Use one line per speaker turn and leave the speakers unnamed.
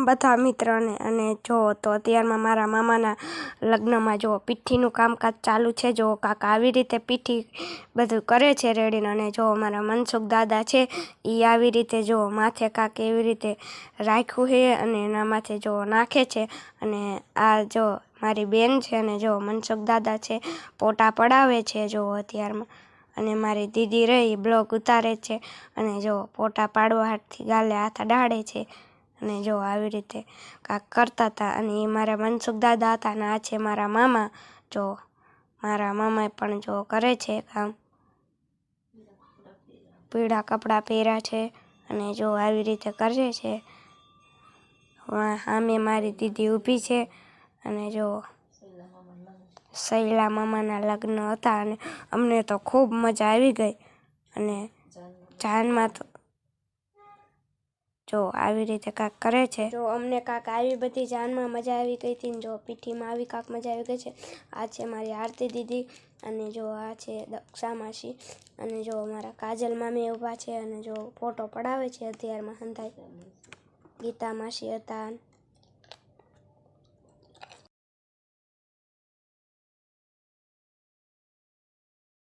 બધા મિત્રોને અને જો તો અત્યારમાં મારા મામાના લગ્નમાં જો પીઠીનું કામકાજ ચાલુ છે। જો કાકા આવી રીતે પીઠી બધું કરે છે રેડીને અને જો મારા મનસુખ દાદા છે એ આવી રીતે જો માથે કાંક એવી રીતે રાખ્યું છે અને એના માથે જો નાખે છે। અને આ જો મારી બેન છે અને જો મનસુખ દાદા છે પોટા પડાવે છે જો અત્યારમાં। અને મારી દીદી રહી બ્લોગ ઉતારે છે અને જો પોટા પાડવા હાથથી ગાલે હાથ અડાડે છે અને જો આવી રીતે કાંક કરતા હતા। અને એ મારા મનસુખ દાદા હતા અને આ છે મારા મામા। જો મારા મામાએ પણ જો કરે છે કામ, પીળા કપડાં પહેર્યા છે અને જો આવી રીતે કરે છે। સામે મારી દીદી ઊભી છે અને જો સૈલા મામાના લગ્ન હતા અને અમને તો ખૂબ મજા આવી ગઈ। અને જાનમાં તો જો આવી રીતે કાંક કરે છે। જો અમને કાંક આવી બધી જાનમાં મજા આવી ગઈ હતી ને જો પીઠીમાં આવી કાંક મજા આવી ગઈ છે। આ છે મારી આરતી દીદી અને જો આ છે દક્ષા માસી અને જો મારા કાજલ મામી ઊભા છે અને જો ફોટો પડાવે છે અત્યારમાં હંધાઈ ગીતા માસી હતા।